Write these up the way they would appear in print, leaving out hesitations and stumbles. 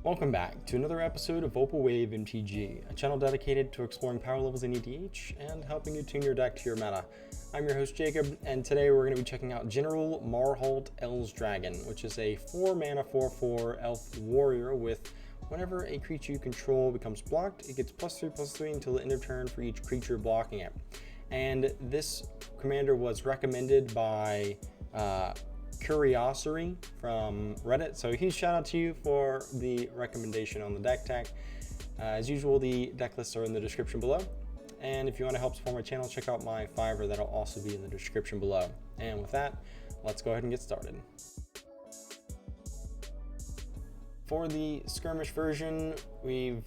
Welcome back to another episode of Opal Wave MTG, a channel dedicated to exploring power levels in EDH and helping you tune your deck to your meta. I'm your host Jacob, and today we're going to be checking out General Marhault Elsdragon, which is a 4-mana 4/4 elf warrior with whenever a creature you control becomes blocked, it gets +3/+3 until the end of turn for each creature blocking it. And this commander was recommended by Curiosity from Reddit, so huge shout out to you for the recommendation on the deck tag. As usual, the deck lists are in the description below, and if you want to help support my channel, check out my Fiverr. That'll also be in the description below. And with that, let's go ahead and get started. For the Skirmish version, we're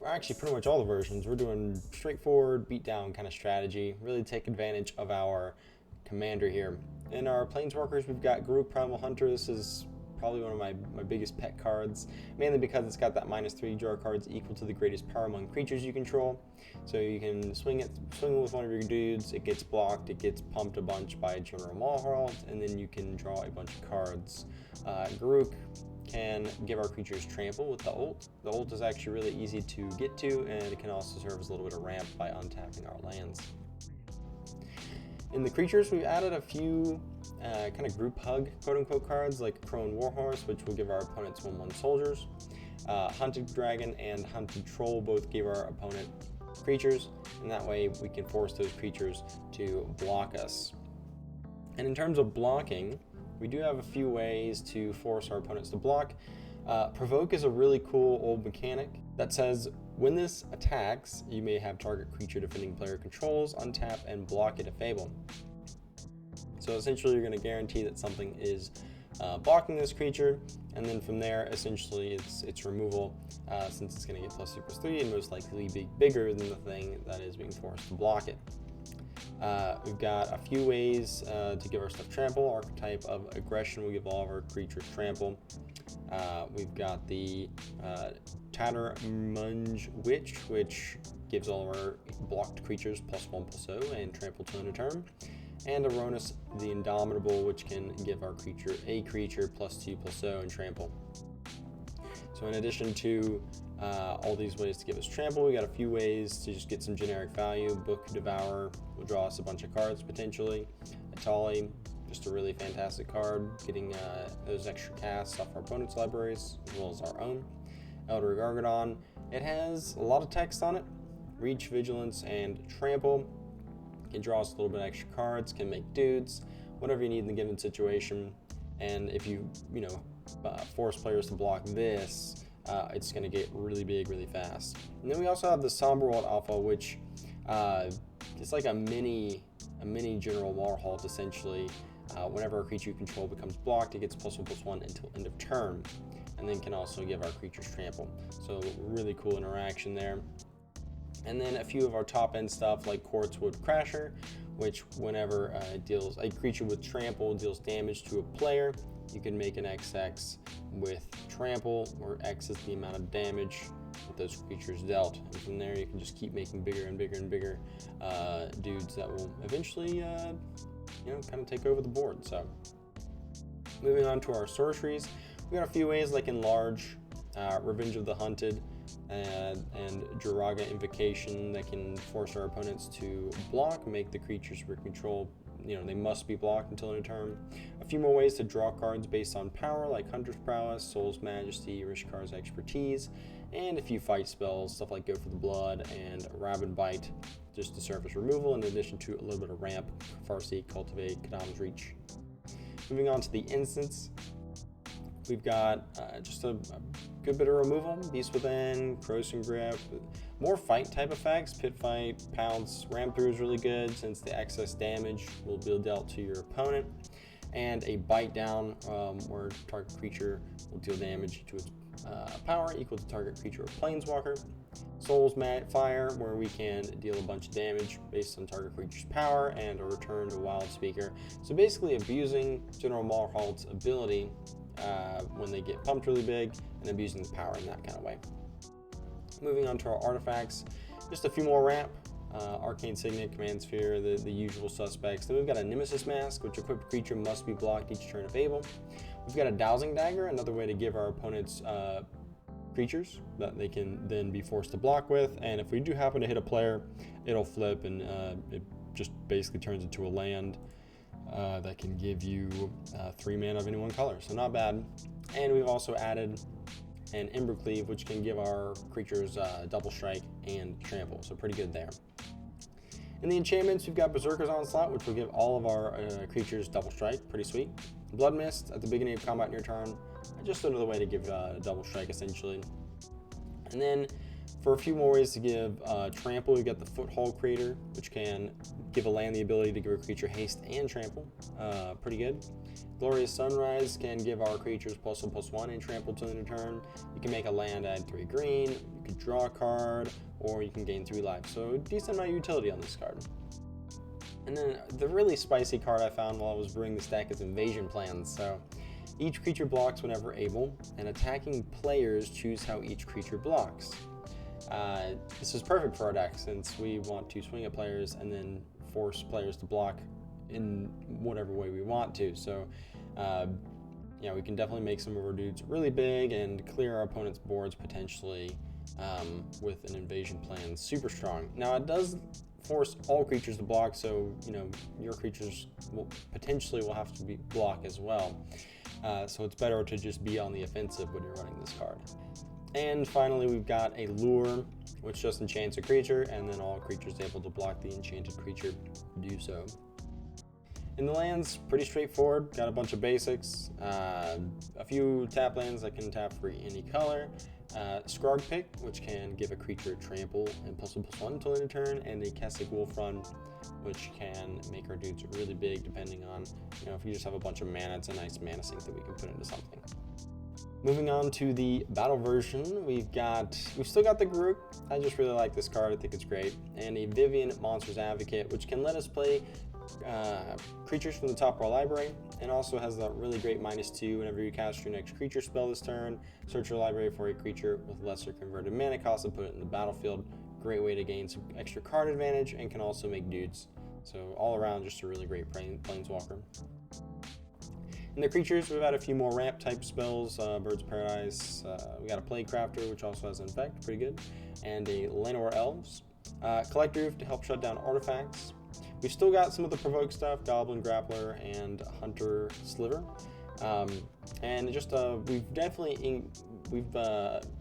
actually pretty much all the versions. We're doing straightforward beatdown kind of strategy, really take advantage of our commander here. In our Planeswalkers, we've got Gruul Primal Hunter. This is probably one of my biggest pet cards, mainly because it's got that -3 draw cards equal to the greatest power among creatures you control. So you can swing it with one of your dudes, it gets blocked, it gets pumped a bunch by General Marhault, and then you can draw a bunch of cards. Gruul can give our creatures trample with the ult. The ult is actually really easy to get to, and it can also serve as a little bit of ramp by untapping our lands. In the creatures, we've added a few kind of group hug, quote-unquote, cards, like Crone Warhorse, which will give our opponents 1/1 soldiers. Hunted Dragon and Hunted Troll both give our opponent creatures, and that way we can force those creatures to block us. And in terms of blocking, we do have a few ways to force our opponents to block. Provoke is a really cool old mechanic that says, when this attacks, you may have target creature defending player controls, untap, and block it if able. So essentially you're going to guarantee that something is blocking this creature, and then from there, essentially it's removal, since it's going to get +3/+3 and most likely be bigger than the thing that is being forced to block it. We've got a few ways to give our stuff trample. Archetype of aggression will give all of our creatures trample. We've got the Tattermunge Witch, which gives all of our blocked creatures +1/+0 and trample to end of turn. And Aronis the Indomitable, which can give our creature +2/+0 and trample. So in addition to all these ways to give us trample, we got a few ways to just get some generic value. Book Devourer will draw us a bunch of cards potentially. Atali, just a really fantastic card, getting those extra casts off our opponent's libraries as well as our own. Elder Gargadon, it has a lot of text on it. Reach, Vigilance, and Trample. Can draw us a little bit extra cards, can make dudes, whatever you need in the given situation. And if you force players to block this, it's going to get really big really fast. And then we also have the Somber World Alpha, which is like a mini General Marhault essentially. Whenever a creature you control becomes blocked, it gets +1/+1 until end of turn, and then can also give our creatures trample. So really cool interaction there. And then a few of our top end stuff like Quartzwood Crasher, which whenever a creature with trample deals damage to a player, you can make an XX with trample, where X is the amount of damage that those creatures dealt. And from there you can just keep making bigger and bigger and bigger dudes that will eventually kind of take over the board. So moving on to our sorceries, we got a few ways like Enlarge, Revenge of the Hunted, and Jiraga Invocation that can force our opponents to block, make the creatures we control, they must be blocked until end of turn. A few more ways to draw cards based on power, like Hunter's Prowess, Soul's Majesty, Rishkar's Expertise, and a few fight spells, stuff like Go for the Blood and Rabid Bite, just to serve as removal, in addition to a little bit of ramp, Farseek, Cultivate, Kadam's Reach. Moving on to the instants, we've got just a good bit of removal. Beast Within, Corrosive Grip, more fight type effects. Pit Fight, Pounce, Ram Through is really good since the excess damage will be dealt to your opponent. And a Bite Down, where target creature will deal damage to its power equal to target creature or planeswalker. Soul's Fire, where we can deal a bunch of damage based on target creature's power, and a Return to Wild Speaker. So basically abusing General Marhault's ability when they get pumped really big, and abusing the power in that kind of way. Moving on to our artifacts, just a few more ramp. Arcane Signet, Command Sphere, the usual suspects. Then we've got a Nemesis Mask, which equipped creature must be blocked each turn if able. We've got a Dowsing Dagger, another way to give our opponents creatures that they can then be forced to block with, and if we do happen to hit a player, it'll flip and it just basically turns into a land that can give you 3 mana of any one color, so not bad. And we've also added an Ember Cleave, which can give our creatures double strike and trample, so pretty good there. In the enchantments, we've got Berserker's Onslaught, which will give all of our creatures double strike, pretty sweet. Blood Mist at the beginning of combat in your turn, just another way to give double strike essentially. And then for a few more ways to give trample, we've got the Foothold Creator, which can give a land the ability to give a creature haste and trample, pretty good. Glorious Sunrise can give our creatures +1/+1 and trample to end of turn. You can make a land add 3 green, you can draw a card, or you can gain 3 life, so decent amount of utility on this card. And then the really spicy card I found while I was brewing this deck is Invasion Plans. So each creature blocks whenever able, and attacking players choose how each creature blocks. This is perfect for our deck since we want to swing at players and then force players to block in whatever way we want to. So yeah, we can definitely make some of our dudes really big and clear our opponent's boards potentially with an invasion plan super strong. Now it does force all creatures to block, so you know your creatures will potentially have to be block as well. So it's better to just be on the offensive when you're running this card. And finally, we've got a Lure, which just enchants a creature, and then all creatures able to block the enchanted creature do so. In the lands, pretty straightforward. Got a bunch of basics, a few tap lands that can tap for any color. Skrog Pick, which can give a creature trample and +1/+1 until end of turn, and a Kessig Wolf Run, which can make our dudes really big depending on, you know, if you just have a bunch of mana, it's a nice mana sink that we can put into something. Moving on to the battle version, we've still got the Gruul. I just really like this card, I think it's great. And a Vivian Monsters Advocate, which can let us play creatures from the top of our library, and also has that really great -2 whenever you cast your next creature spell this turn. Search your library for a creature with lesser converted mana cost and put it in the battlefield. Great way to gain some extra card advantage, and can also make dudes. So all around, just a really great planeswalker. In the creatures, we've had a few more ramp type spells, Birds of Paradise, we got a Plague Crafter, which also has Infect, pretty good, and a Llanowar Elves. Collective to help shut down artifacts. We've still got some of the Provoke stuff, Goblin Grappler and Hunter Sliver. And just we've definitely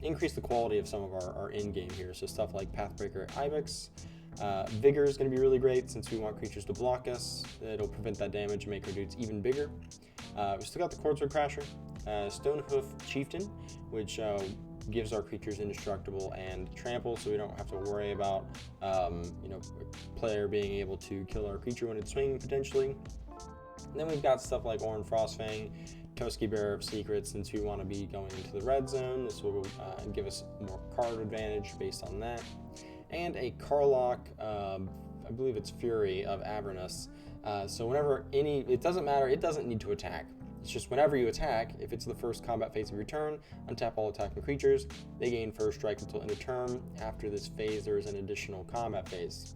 increased the quality of some of our end game here, so stuff like Pathbreaker Ibex. Vigor is going to be really great since we want creatures to block us. It'll prevent that damage and make our dudes even bigger. We still got the Quartzwood Crasher, Stonehoof Chieftain, which gives our creatures indestructible and trample, so we don't have to worry about you know, a player being able to kill our creature when it's swinging potentially. And then we've got stuff like Orin Frostfang, Toski Bearer of Secrets, since we want to be going into the red zone. This will give us more card advantage based on that. And a Karlach, I believe it's Fury of Avernus. So whenever it doesn't matter, it doesn't need to attack. It's just whenever you attack, if it's the first combat phase of your turn, untap all attacking creatures. They gain first strike until end of turn. After this phase, there is an additional combat phase.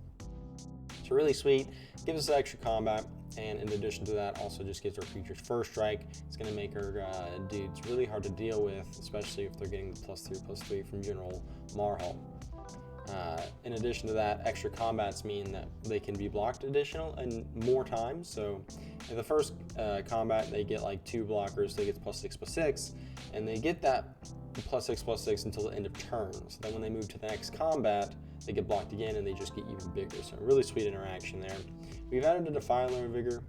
So really sweet, gives us extra combat, and in addition to that, also just gives our creatures first strike. It's going to make our dudes really hard to deal with, especially if they're getting the +3/+3 from General Marhault. In addition to that, extra combats mean that they can be blocked additional and more times. So in the first combat, they get like 2 blockers, they get +6/+6, and they get that +6/+6 until the end of turn. So then when they move to the next combat, they get blocked again and they just get even bigger. So really sweet interaction there. We've added a Defiler of Vigor,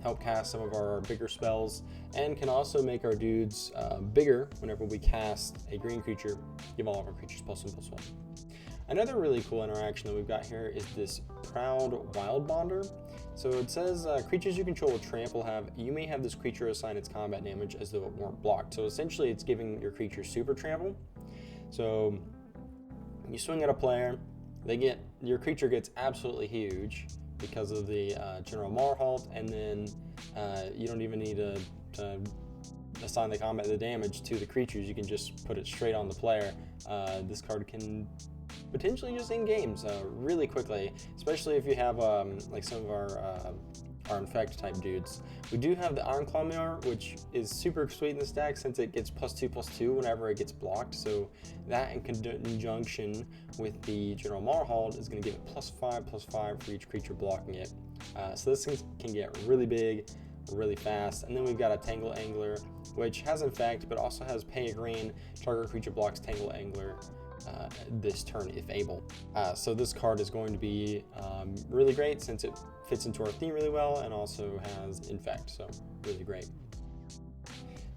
help cast some of our bigger spells, and can also make our dudes bigger whenever we cast a green creature, give all of our creatures +1/+1. Another really cool interaction that we've got here is this Proud Wild Bonder. So it says creatures you control with trample you may have this creature assign its combat damage as though it weren't blocked. So essentially it's giving your creature super trample. So you swing at a player, your creature gets absolutely huge because of the General Marhault, and then you don't even need to assign the damage to the creatures. You can just put it straight on the player. This card can potentially just end games really quickly, especially if you have like some of our infect type dudes. We do have the Ironclaw Mirror, which is super sweet in this deck since it gets +2/+2 whenever it gets blocked. So that in conjunction with the General Marhault is going to give it +5/+5 for each creature blocking it. So this thing can get really big, really fast. And then we've got a Tangle Angler, which has infect, but also has pay a green. Target creature blocks Tangle Angler this turn if able. So this card is going to be really great since it fits into our theme really well and also has infect, so really great.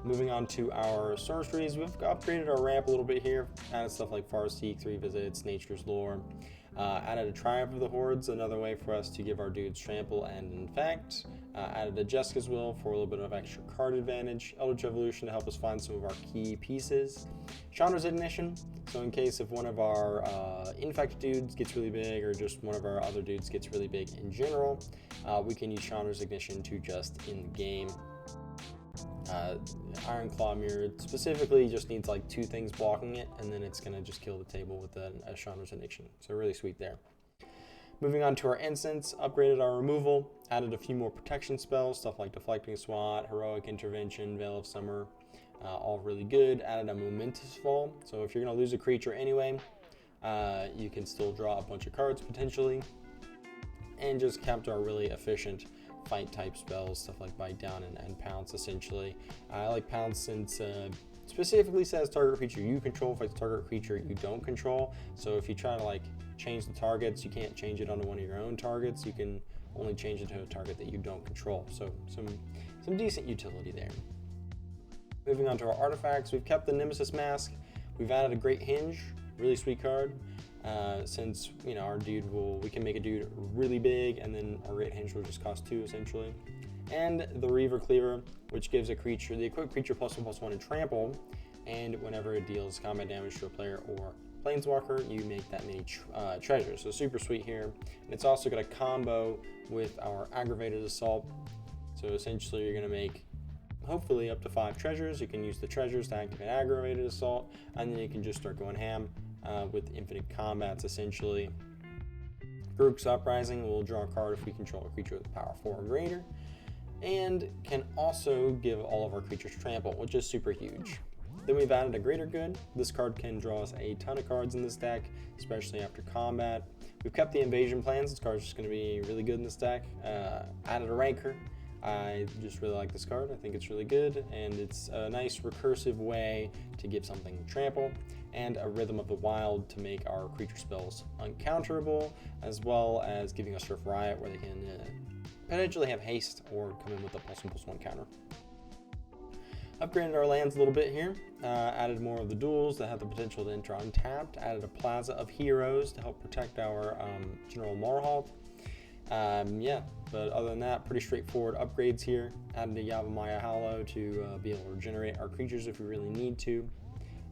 Moving on to our sorceries, we've upgraded our ramp a little bit here, added stuff like Farseek, 3 visits, Nature's Lore, added a Triumph of the Hordes, another way for us to give our dudes trample and infect, added a Jessica's Will for a little bit of extra card advantage, Eldritch Evolution to help us find some of our key pieces, Chandra's Ignition, so in case if one of our infect dudes gets really big or just one of our other dudes gets really big in general, we can use Chandra's Ignition to just in the game. Ironclaw Mirror specifically just needs like 2 things blocking it, and then it's going to just kill the table with a Chandra's Ignition. So really sweet there. Moving on to our instants, upgraded our removal, added a few more protection spells, stuff like Deflecting Swat, Heroic Intervention, Veil of Summer, all really good. Added a Momentous Fall, so if you're going to lose a creature anyway, you can still draw a bunch of cards potentially, and just kept our really efficient fight type spells, stuff like Bite Down and Pounce essentially. I like Pounce since specifically says target creature you control fights target creature you don't control. So if you try to like change the targets, you can't change it onto one of your own targets. You can only change it to a target that you don't control. So some decent utility there. Moving on to our artifacts, we've kept the Nemesis Mask. We've added a Great Hinge, really sweet card. Since our dude we can make a dude really big, and then our Great Hinge will just cost 2 essentially. And the Reaver Cleaver, which gives a creature, the equipped creature +1/+1 in trample, and whenever it deals combat damage to a player or planeswalker, you make that many treasures. So super sweet here. And it's also got a combo with our Aggravated Assault. So essentially you're going to make hopefully up to 5 treasures. You can use the treasures to activate Aggravated Assault, and then you can just start going ham with infinite combats essentially. Grook's Uprising will draw a card if we control a creature with power 4 or greater, and can also give all of our creatures trample, which is super huge. Then we've added a Greater Good. This card can draw us a ton of cards in this deck, especially after combat. We've kept the Invasion Plans. This card's just going to be really good in this deck. Added a Rancor. I just really like this card. I think it's really good, and it's a nice recursive way to give something trample, and a Rhythm of the Wild to make our creature spells uncounterable, as well as giving us Surf Riot where they can potentially have haste or come in with a +1/+1 counter. Upgraded our lands a little bit here, added more of the duels that have the potential to enter untapped, added a Plaza of Heroes to help protect our General Marhault. Yeah, but other than that, pretty straightforward upgrades here. Added a Yavimaya Hollow to be able to regenerate our creatures if we really need to,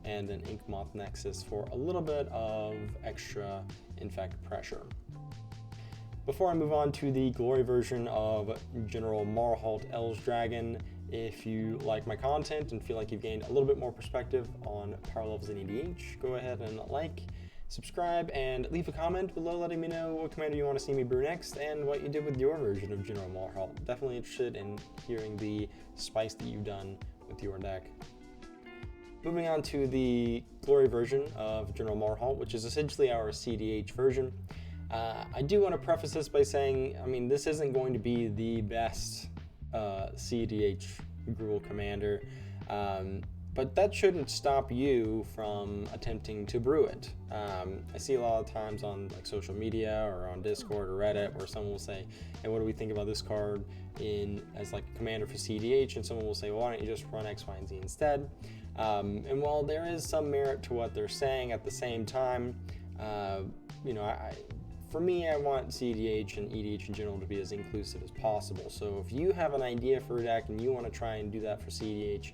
and an Inkmoth Nexus for a little bit of extra infect pressure. Before I move on to the glory version of General Marhault Elsdragon, if you like my content and feel like you've gained a little bit more perspective on power levels in EDH, go ahead and like, subscribe, and leave a comment below letting me know what commander you want to see me brew next and what you did with your version of General Marhault. Definitely interested in hearing the spice that you've done with your deck. Moving on to the glory version of General Marhault, which is essentially our cEDH version. I do want to preface this by saying, this isn't going to be the best cEDH Gruul commander, but that shouldn't stop you from attempting to brew it. I see a lot of times on social media or on Discord or Reddit where someone will say, hey, what do we think about this card as a commander for cEDH? And someone will say, well, why don't you just run X, Y, and Z instead? And while there is some merit to what they're saying, at the same time, for me, I want cEDH and EDH in general to be as inclusive as possible. So if you have an idea for a deck and you want to try and do that for cEDH,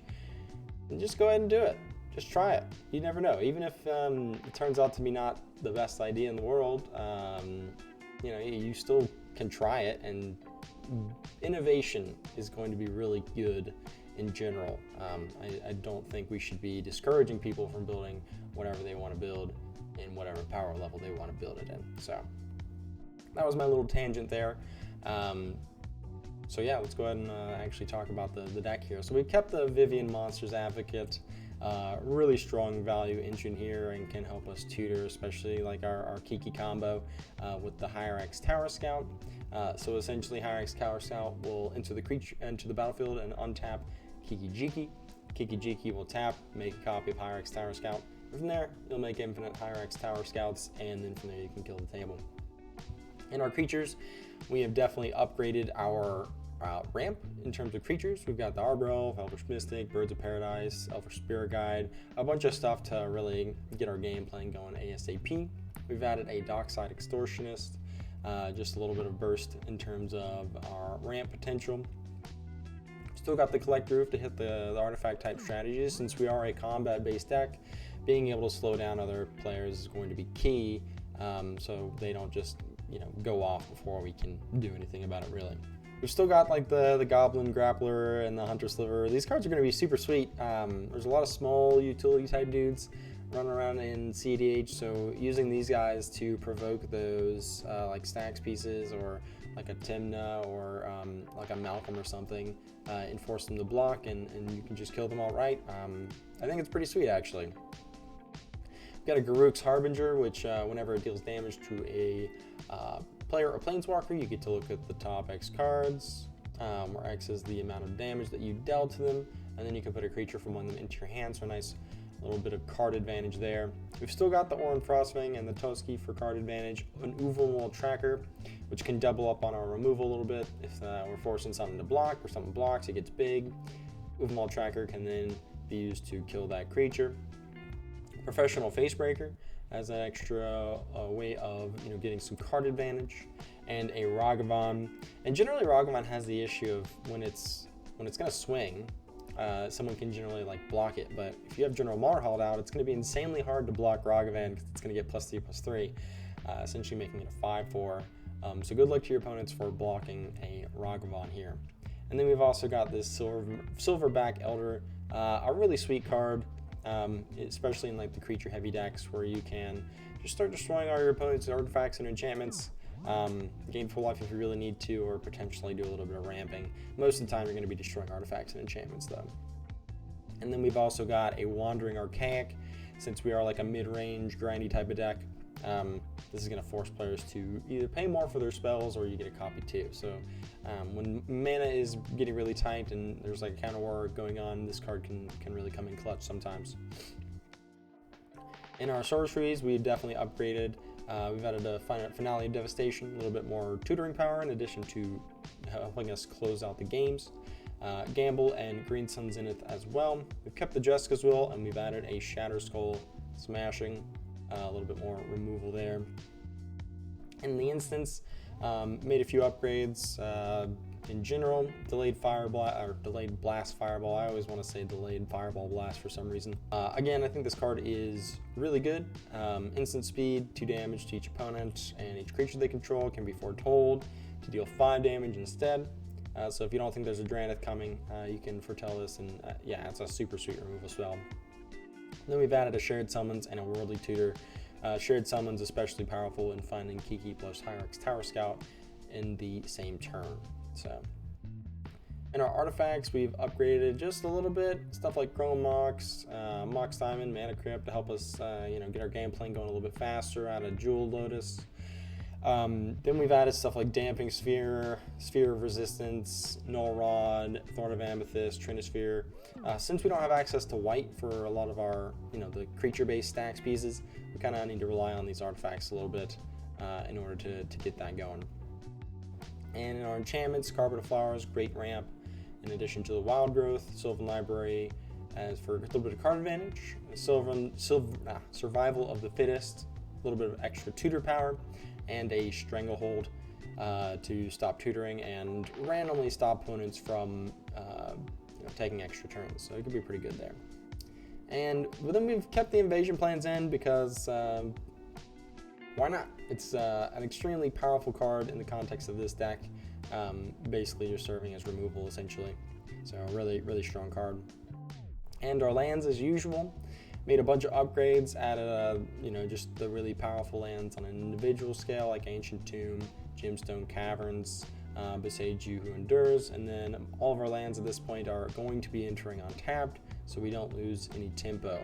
then just go ahead and do it. Just try it. You never know. Even if it turns out to be not the best idea in the world, you still can try it, and innovation is going to be really good in general. I don't think we should be discouraging people from building whatever they want to build in whatever power level they want to build it in. So that was my little tangent there. So yeah, let's go ahead and actually talk about the deck here. So we've kept the Vivian Monsters Advocate, really strong value engine here, and can help us tutor, especially like our Kiki combo with the Hierarch's Tower Scout. So essentially, Hierarch's Tower Scout will enter the battlefield and untap Kiki Jiki. Kiki Jiki will tap, make a copy of Hierarch's Tower Scout. From there, you'll make infinite Hierarch's Tower Scouts, and then from there you can kill the table. In our creatures, we have definitely upgraded our ramp in terms of creatures. We've got the Arbor Elf, Elvish Mystic, Birds of Paradise, Elvish Spirit Guide, a bunch of stuff to really get our game plan going ASAP. We've added a Dockside Extortionist, just a little bit of burst in terms of our ramp potential. Still got the Collect Roof to hit the artifact type strategies. Since we are a combat based deck, being able to slow down other players is going to be key, so they don't just go off before we can do anything about it really. We've still got like the Goblin Grappler and the Hunter Sliver. These cards are going to be super sweet. There's a lot of small utility type dudes running around in cEDH, so using these guys to provoke those like stacks pieces, or like a Timna, or like a Malcolm or something, and force them to block, and you can just kill them outright. I think it's pretty sweet actually. We've got a Garruk's Harbinger, which whenever it deals damage to a player or planeswalker, you get to look at the top X cards, where X is the amount of damage that you dealt to them, and then you can put a creature from among them into your hand, so a nice little bit of card advantage there. We've still got the Orin Frostfang and the Toski for card advantage, an Uvalwall Tracker, which can double up on our removal a little bit. If we're forcing something to block, or something blocks, it gets big. Uvalwall Tracker can then be used to kill that creature. Professional Facebreaker as an extra way of getting some card advantage, and a Ragavan. And generally Ragavan has the issue of when it's going to swing, someone can generally like block it, but if you have General Marhault out, it's going to be insanely hard to block Ragavan because it's going to get +3/+3, essentially making it a 5/4. So good luck to your opponents for blocking a Ragavan here. And then we've also got this Silverback Elder, a really sweet card, especially in like the creature heavy decks, where you can just start destroying all your opponent's artifacts and enchantments, gain full life if you really need to, or potentially do a little bit of ramping. Most of the time you're going to be destroying artifacts and enchantments though. And then we've also got a Wandering Archaic. Since we are like a mid-range grindy type of deck, this is going to force players to either pay more for their spells, or you get a copy too. So when mana is getting really tight and there's like a counter war going on, this card can really come in clutch sometimes. In our sorceries, we definitely upgraded. We've added a Finale of Devastation, a little bit more tutoring power in addition to helping us close out the games. Gamble and Green Sun Zenith as well. We've kept the Jessica's Will, and we've added a Shatter Skull Smashing, a little bit more removal there. In the instance, made a few upgrades. In general, delayed blast fireball. I always want to say delayed fireball blast for some reason. Again, I think this card is really good. Instant speed, 2 damage to each opponent, and each creature they control can be foretold to deal 5 damage instead. So if you don't think there's a Drannith coming, you can foretell this, and yeah, it's a super sweet removal spell. Then we've added a Shared Summons and a Worldly Tutor. Shared Summons especially powerful in finding Kiki plus Hierarch's Tower Scout in the same turn. So, in our artifacts, we've upgraded just a little bit. Stuff like Chrome Mox, Mox Diamond, Mana Crypt to help us, get our game plan going a little bit faster. Out of Jewel Lotus. Then we've added stuff like Damping Sphere, Sphere of Resistance, Null Rod, Thorn of Amethyst, Trinisphere. Since we don't have access to white for a lot of our, the creature-based stacks pieces, we kind of need to rely on these artifacts a little bit in order to get that going. And in our enchantments, Carpet of Flowers, great ramp, in addition to the Wild Growth, Sylvan Library, as for a little bit of card advantage, Survival of the Fittest, a little bit of extra tutor power, and a Stranglehold to stop tutoring and randomly stop opponents from taking extra turns. So it could be pretty good there. And then we've kept the Invasion Plans in because why not? It's an extremely powerful card in the context of this deck. Basically, you're serving as removal essentially. So a really, really strong card. And our lands, as usual, made a bunch of upgrades, added just the really powerful lands on an individual scale, like Ancient Tomb, Gemstone Caverns, Beside You Who Endures, and then all of our lands at this point are going to be entering untapped, so we don't lose any tempo.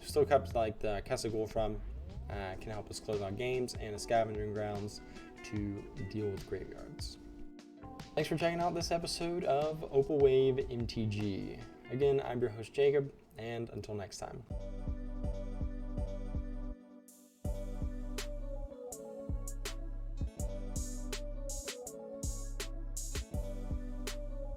Still kept like the Castle Gulfrum can help us close out games, and a Scavenging Grounds to deal with graveyards. Thanks for checking out this episode of Opal Wave MTG. Again, I'm your host Jacob, and until next time.